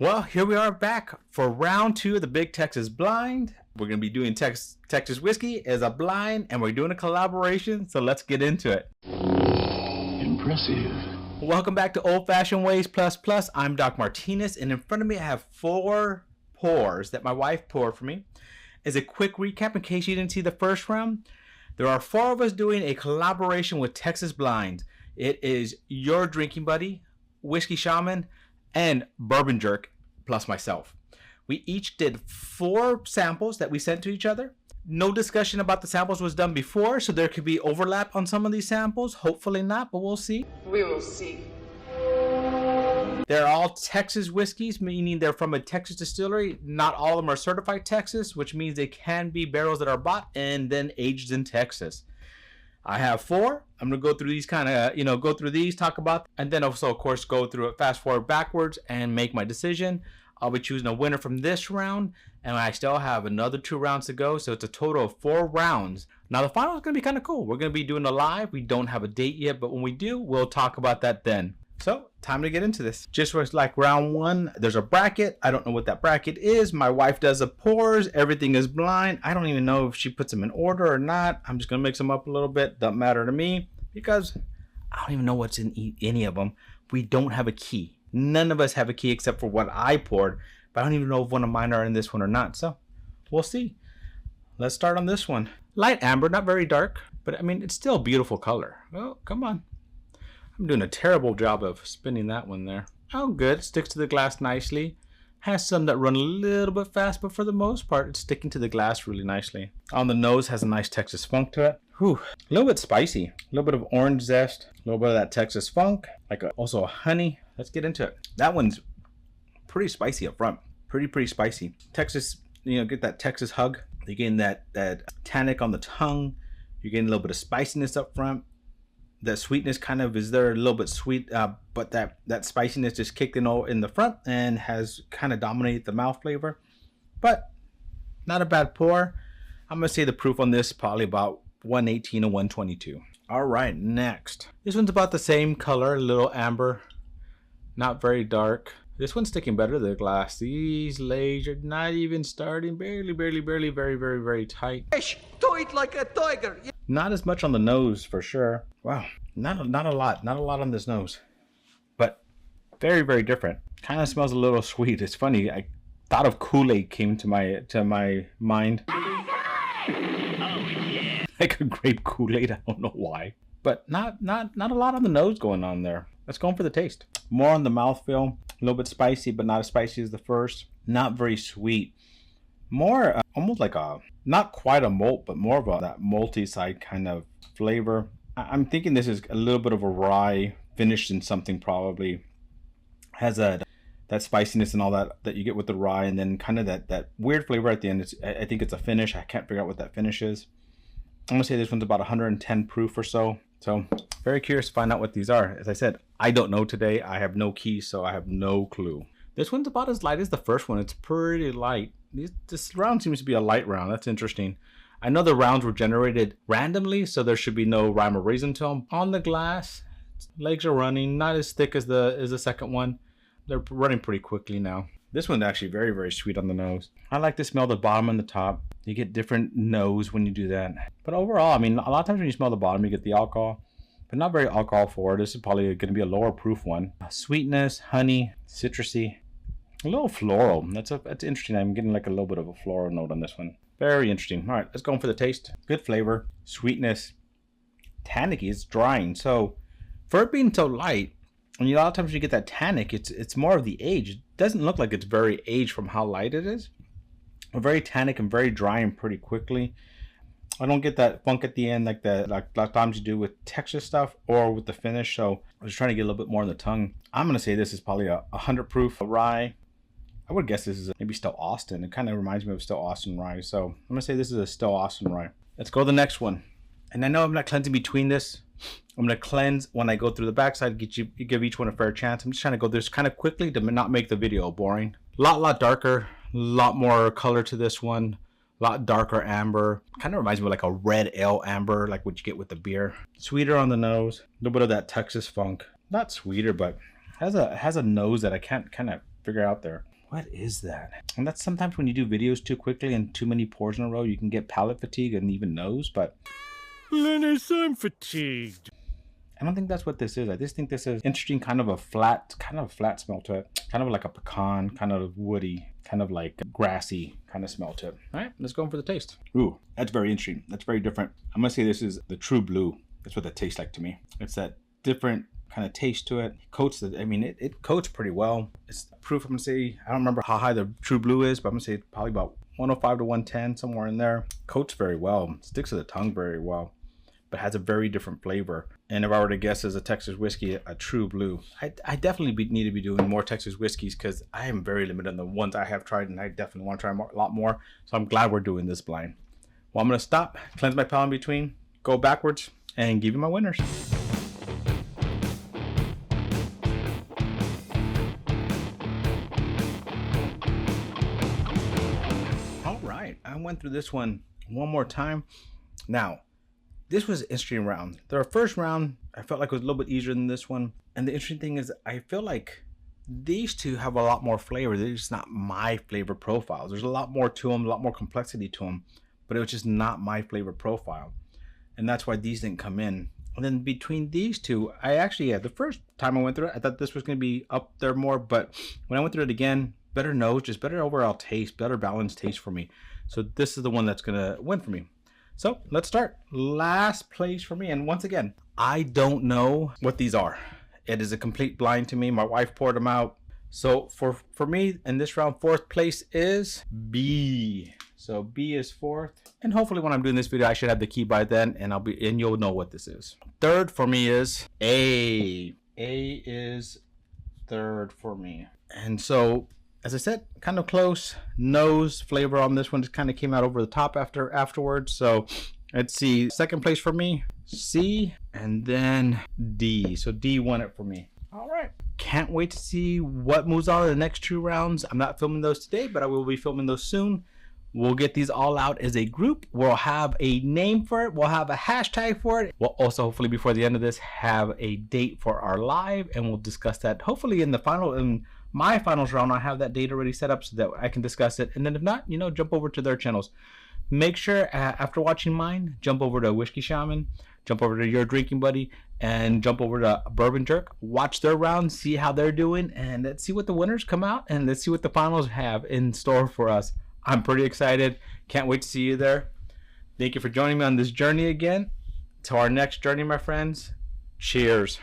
Well, here we are back for round 2 of the Big Texas Blind. We're going to be doing Texas whiskey as a blind, and we're doing a collaboration, so let's get into it. Impressive. Welcome back to Old Fashioned Ways Plus Plus. I'm Doc Martinez, and in front of me I have 4 pours that my wife poured for me. As a quick recap, in case you didn't see the first round, there are 4 of us doing a collaboration with Texas Blind. It is your drinking buddy, Whiskey Shaman, and Bourbon Jerk, plus myself. We each did 4 samples that we sent to each other. No discussion about the samples was done before, so there could be overlap on some of these samples. Hopefully not, but we'll see. We will see. They're all Texas whiskeys, meaning they're from a Texas distillery. Not all of them are certified Texas, which means they can be barrels that are bought and then aged in Texas. I have 4. I'm going to go through these go through these, talk about, and then also, of course, go through it fast forward backwards and make my decision. I'll be choosing a winner from this round, and I still have another 2 rounds to go, so it's a total of 4 rounds. Now, the final is going to be kind of cool. We're going to be doing a live. We don't have a date yet, but when we do, we'll talk about that then. So, time to get into this. Just like round 1, there's a bracket. I don't know what that bracket is. My wife does the pours. Everything is blind. I don't even know if she puts them in order or not. I'm just going to mix them up a little bit. Doesn't matter to me because I don't even know what's in any of them. We don't have a key. None of us have a key except for what I poured, but I don't even know if one of mine are in this one or not. So, we'll see. Let's start on this one. Light amber, not very dark, but I mean, it's still a beautiful color. Oh, come on. I'm doing a terrible job of spinning that one there. Oh, good. Sticks to the glass nicely. Has some that run a little bit fast, but for the most part, it's sticking to the glass really nicely. On the nose, has a nice Texas funk to it. Whew. A little bit spicy. A little bit of orange zest. A little bit of that Texas funk. Also a honey. Let's get into it. That one's pretty spicy up front. Pretty spicy. Texas, get that Texas hug. You're getting that tannic on the tongue. You're getting a little bit of spiciness up front. That sweetness kind of is there, a little bit sweet, but that spiciness just kicked in the front and has kind of dominated the mouth flavor. But not a bad pour. I'm going to say the proof on this probably about 118 or 122. All right, next. This one's about the same color, a little amber, not very dark. This one's sticking better to the glass. These layers are not even starting, barely, very tight. Do it like a tiger. Not as much on the nose for sure. Wow, not a lot on this nose, but very different. Kind of smells a little sweet. It's funny. I thought of Kool-Aid came to my mind. Oh yeah. Like a grape Kool-Aid. I don't know why, but not a lot on the nose going on there. Let's go for the taste. More on the mouthfeel. A little bit spicy, but not as spicy as the first. Not very sweet. More almost like not quite a malt, but more of that malty side kind of flavor. I'm thinking this is a little bit of a rye finished in something probably. Has that spiciness and all that you get with the rye, and then kind of that weird flavor at the end. I think it's a finish. I can't figure out what that finish is. I'm gonna say this one's about 110 proof or so. So very curious to find out what these are. As I said, I don't know today. I have no key, so I have no clue. This one's about as light as the first one. It's pretty light. This round seems to be a light round. That's interesting. I know the rounds were generated randomly, so there should be no rhyme or reason to them. On the glass, legs are running, not as thick as the second one. They're running pretty quickly now. This one's actually very sweet on the nose. I like to smell the bottom and the top. You get different nose when you do that. But overall, I mean, a lot of times when you smell the bottom, you get the alcohol, but not very alcohol forward. This is probably going to be a lower proof one. Sweetness, honey, citrusy, a little floral. That's interesting. I'm getting like a little bit of a floral note on this one. Very interesting. All right, let's go in for the taste. Good flavor, sweetness, tannicky. It's drying. So for it being so light, and a lot of times when you get that tannic, it's more of the age. It doesn't look like it's very aged from how light it is. Very tannic and very drying pretty quickly. I don't get that funk at the end like a lot of times you do with Texas stuff or with the finish. So I was trying to get a little bit more in the tongue. I'm gonna say this is probably a 100 proof rye. I would guess this is maybe Still Austin. It kind of reminds me of Still Austin rye. So I'm gonna say this is a Still Austin rye. Let's go to the next one. And I know I'm not cleansing between this. I'm gonna cleanse when I go through the backside. Give each one a fair chance. I'm just trying to go this kind of quickly to not make the video boring. A lot darker. A lot more color to this one. A lot darker amber. Kind of reminds me of like a red ale amber, like what you get with the beer. Sweeter on the nose. A little bit of that Texas funk. Not sweeter, but has a nose that I can't kind of figure out there. What is that? And that's sometimes when you do videos too quickly and too many pours in a row, you can get palate fatigue and even nose, but Linus, I'm fatigued. I don't think that's what this is. I just think this is interesting, kind of a flat smell to it. Kind of like a pecan, kind of woody, kind of like grassy kind of smell to it. All right, let's go in for the taste. Ooh, that's very interesting. That's very different. I'm gonna say this is the True Blue. That's what that tastes like to me. It's that different kind of taste to it. It coats pretty well. It's proof, I'm gonna say, I don't remember how high the True Blue is, but I'm gonna say probably about 105 to 110, somewhere in there. Coats very well, sticks to the tongue very well, but has a very different flavor. And if I were to guess as a Texas whiskey, a True Blue, I definitely need to be doing more Texas whiskeys because I am very limited on the ones I have tried, and I definitely want to try a lot more. So I'm glad we're doing this blind. Well, I'm gonna stop, cleanse my palate in between, go backwards, and give you my winners. All right, I went through this one more time. Now, this was an interesting round. The first round, I felt like it was a little bit easier than this one. And the interesting thing is, I feel like these two have a lot more flavor. They're just not my flavor profiles. There's a lot more to them, a lot more complexity to them, but it was just not my flavor profile. And that's why these didn't come in. And then between these two, I actually, the first time I went through it, I thought this was going to be up there more, but when I went through it again, better nose, just better overall taste, better balanced taste for me. So this is the one that's going to win for me. So let's start. Last place for me. And once again, I don't know what these are. It is a complete blind to me. My wife poured them out. So for me in this round, fourth place is B. So B is fourth. And hopefully when I'm doing this video, I should have the key by then, and you'll know what this is. Third for me is A. A is third for me. And so, as I said, kind of close. Nose flavor on this one just kind of came out over the top afterwards. So let's see. Second place for me, C, and then D. So D won it for me. All right. Can't wait to see what moves on in the next two rounds. I'm not filming those today, but I will be filming those soon. We'll get these all out as a group. We'll have a name for it. We'll have a hashtag for it. We'll also, hopefully before the end of this, have a date for our live, and we'll discuss that hopefully in my finals round. I have that date already set up so that I can discuss it. And then if not, jump over to their channels. Make sure after watching mine, jump over to Whiskey Shaman, jump over to Your Drinking Buddy, and jump over to Bourbon Jerk. Watch their rounds, see how they're doing, and let's see what the winners come out, and let's see what the finals have in store for us. I'm pretty excited. Can't wait to see you there. Thank you for joining me on this journey again. To our next journey, my friends. Cheers.